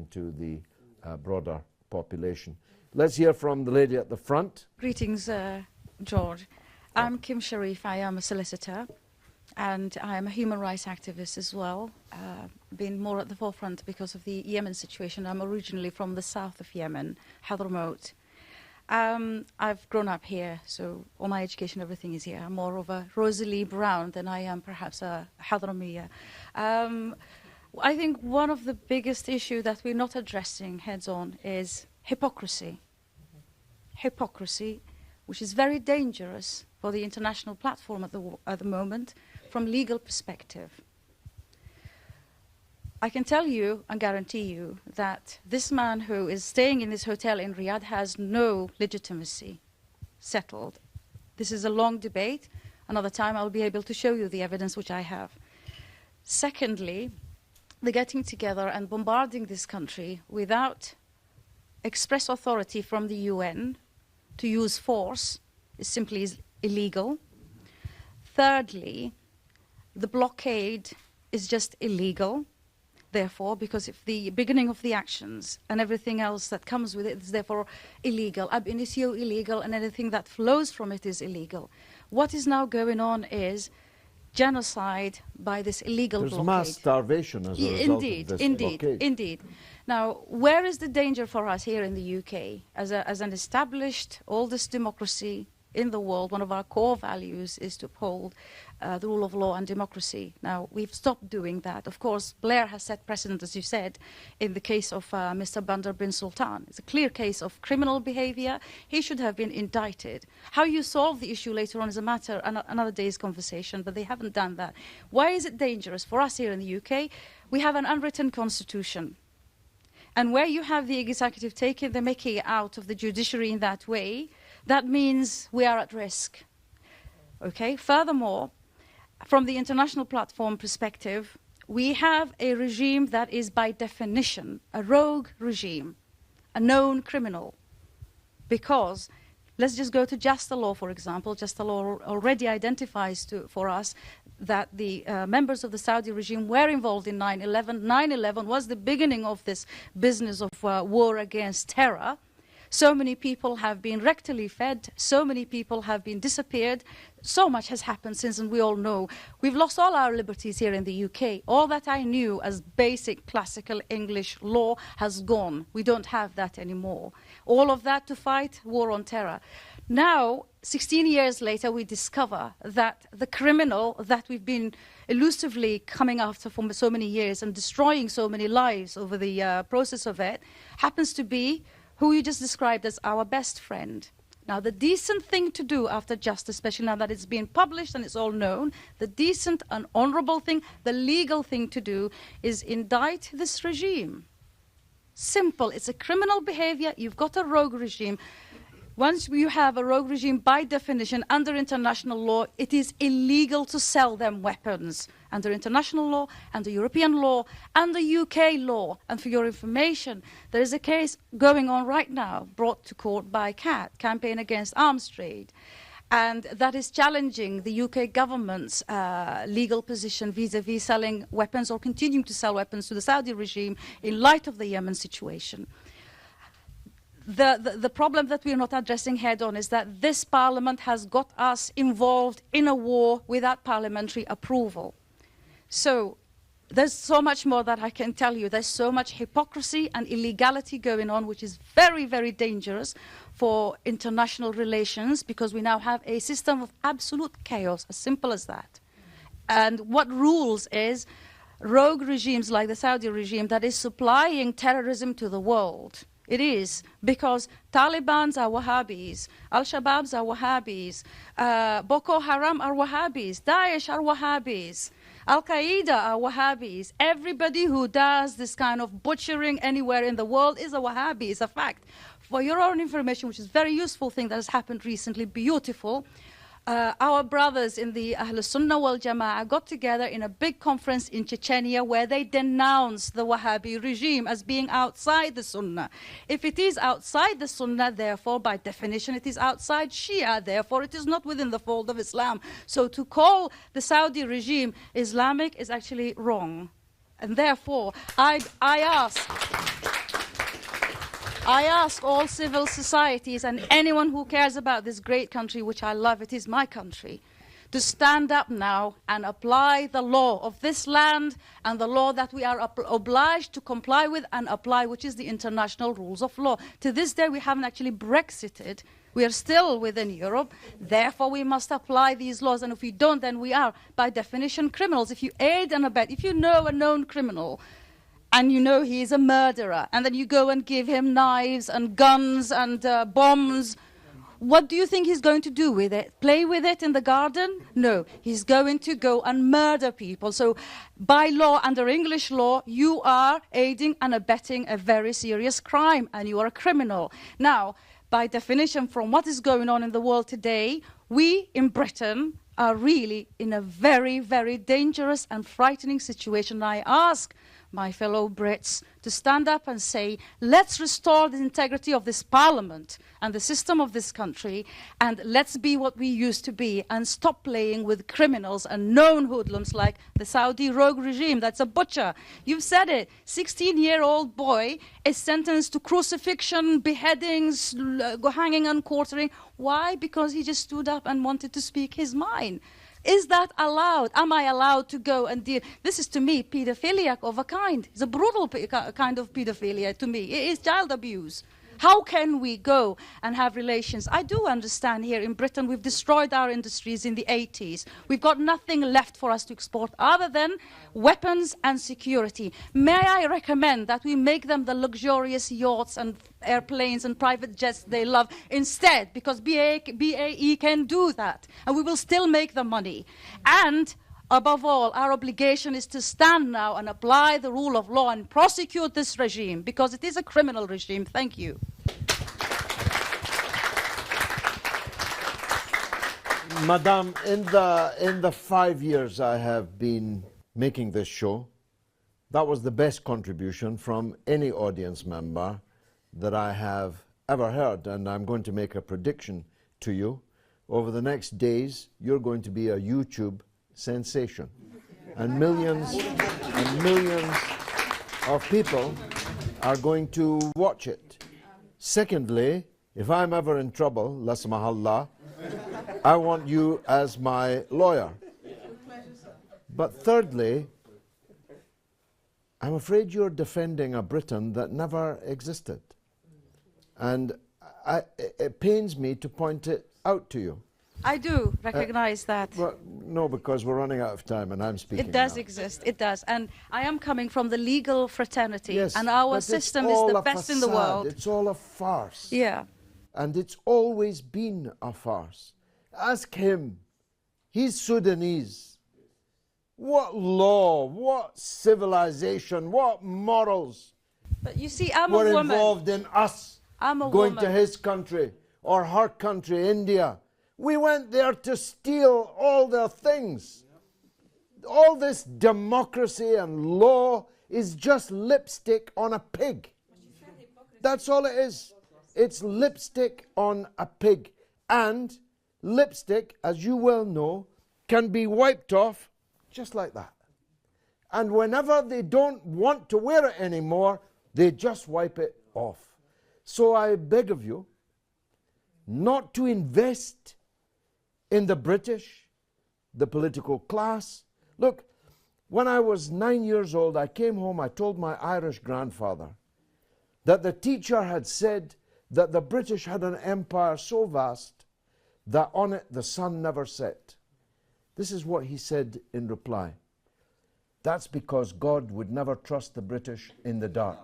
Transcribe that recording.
and to the broader population. Let's hear from the lady at the front. Greetings, George. I'm Kim Sharif. I am a solicitor, and I am a human rights activist as well, been more at the forefront because of the Yemen situation. I'm originally from the south of Yemen, Hadramaut. I've grown up here, so all my education, everything is here. I'm more of a Rosalie Brown than I am perhaps a Hadramiya. I think one of the biggest issues that we're not addressing heads-on is hypocrisy. Hypocrisy, which is very dangerous for the international platform at the moment from legal perspective. I can tell you and guarantee you that this man who is staying in this hotel in Riyadh has no legitimacy settled. This is a long debate. Another time I'll be able to show you the evidence which I have. Secondly, the getting together and bombarding this country without express authority from the UN to use force is simply illegal. Thirdly, the blockade is just illegal. Therefore, because if the beginning of the actions and everything else that comes with it is therefore illegal, ab initio illegal, and anything that flows from it is illegal. What is now going on is genocide by this illegal blockade. There's mass starvation as a result of this blockade. Indeed. Now, where is the danger for us here in the UK? As an established, oldest democracy in the world, one of our core values is to uphold the rule of law and democracy. Now, we've stopped doing that. Of course, Blair has set precedent, as you said, in the case of Mr. Bandar bin Sultan. It's a clear case of criminal behavior. He should have been indicted. How you solve the issue later on is a matter, another day's conversation, but they haven't done that. Why is it dangerous for us here in the UK? We have an unwritten constitution. And where you have the executive taking the mickey out of the judiciary in that way, that means we are at risk. Okay? Furthermore, from the international platform perspective, we have a regime that is by definition a rogue regime, a known criminal. Because, let's just go to Justa law, for example. Justa law already identifies for us that the members of the Saudi regime were involved in 9/11. 9/11 was the beginning of this business of war against terror. So many people have been rectally fed, so many people have been disappeared, so much has happened since, and we all know. We've lost all our liberties here in the UK. All that I knew as basic classical English law has gone. We don't have that anymore. All of that to fight war on terror. Now, 16 years later, we discover that the criminal that we've been elusively coming after for so many years and destroying so many lives over the process of it happens to be who you just described as our best friend. Now, the decent thing to do after justice, especially now that it's been published and it's all known, the decent and honorable thing, the legal thing to do is indict this regime. Simple. It's a criminal behavior. You've got a rogue regime. Once you have a rogue regime, by definition, under international law, it is illegal to sell them weapons. Under international law, under European law, under UK law. And for your information, there is a case going on right now, brought to court by CAT, Campaign Against Arms Trade. And that is challenging the UK government's legal position vis-à-vis selling weapons or continuing to sell weapons to the Saudi regime in light of the Yemen situation. The problem that we're not addressing head-on is that this parliament has got us involved in a war without parliamentary approval. So there's so much more that I can tell you. There's so much hypocrisy and illegality going on, which is very, very dangerous for international relations, because we now have a system of absolute chaos, as simple as that. And what rules is rogue regimes like the Saudi regime that is supplying terrorism to the world. It is, because Talibans are Wahhabis, Al-Shabaabs are Wahhabis, Boko Haram are Wahhabis, Daesh are Wahhabis, Al-Qaeda are Wahhabis. Everybody who does this kind of butchering anywhere in the world is a Wahhabi. It's a fact. For your own information, which is a very useful thing that has happened recently, beautiful, our brothers in the Ahl Sunnah wal Jama'ah got together in a big conference in Chechnya where they denounced the Wahhabi regime as being outside the Sunnah. If it is outside the Sunnah, therefore, by definition, it is outside Shia. Therefore, it is not within the fold of Islam. So to call the Saudi regime Islamic is actually wrong. And therefore, I ask... I ask all civil societies and anyone who cares about this great country, which I love, it is my country, to stand up now and apply the law of this land and the law that we are obliged to comply with and apply, which is the international rules of law. To this day, we haven't actually Brexited. We are still within Europe. Therefore, we must apply these laws. And if we don't, then we are, by definition, criminals. If you aid and abet, if you know a known criminal, and you know he is a murderer, and then you go and give him knives and guns and bombs, what do you think he's going to do with it? Play with it in the garden? No, he's going to go and murder people. So by law, under English law, you are aiding and abetting a very serious crime, and you are a criminal. Now, by definition, from what is going on in the world today, we in Britain are really in a very, very dangerous and frightening situation. I ask my fellow Brits to stand up and say, let's restore the integrity of this parliament and the system of this country, and let's be what we used to be and stop playing with criminals and known hoodlums like the Saudi rogue regime. That's a butcher. You've said it. 16-year-old boy is sentenced to crucifixion, beheadings, hanging and quartering. Why? Because he just stood up and wanted to speak his mind. Is that allowed? Am I allowed to go and deal? This is, to me, paedophiliac of a kind. It's a brutal kind of paedophilia to me. It is child abuse. How can we go and have relations? I do understand here in Britain we've destroyed our industries in the 80s. We've got nothing left for us to export other than weapons and security. May I recommend that we make them the luxurious yachts and airplanes and private jets they love instead, because BAE can do that, and we will still make the money. And above all, our obligation is to stand now and apply the rule of law and prosecute this regime, because it is a criminal regime. Thank you. Madam, in the 5 years I have been making this show, that was the best contribution from any audience member that I have ever heard. And I'm going to make a prediction to you. Over the next days, you're going to be a YouTube sensation. And millions of people are going to watch it. Secondly, if I'm ever in trouble, la samahallah, I want you as my lawyer. But thirdly, I'm afraid you're defending a Britain that never existed. And it pains me to point it out to you. I do recognize that. Well, no, because we're running out of time and I'm speaking It does now. exist, it does. And I am coming from the legal fraternity, Yes, and our but system it's is all the a best in the facade. world. It's all a farce. Yeah. And it's always been a farce. Ask him. He's Sudanese. What law, what civilization, what morals But you see, I'm were a woman. involved in us I'm a going woman. to his country or her country, India? We went there to steal all their things. All this democracy and law is just lipstick on a pig. That's all it is. It's lipstick on a pig. And lipstick, as you well know, can be wiped off just like that. And whenever they don't want to wear it anymore, they just wipe it off. So I beg of you not to invest in the British, the political class. Look, when I was 9 years old, I came home, I told my Irish grandfather that the teacher had said that the British had an empire so vast that on it the sun never set. This is what he said in reply. That's because God would never trust the British in the dark.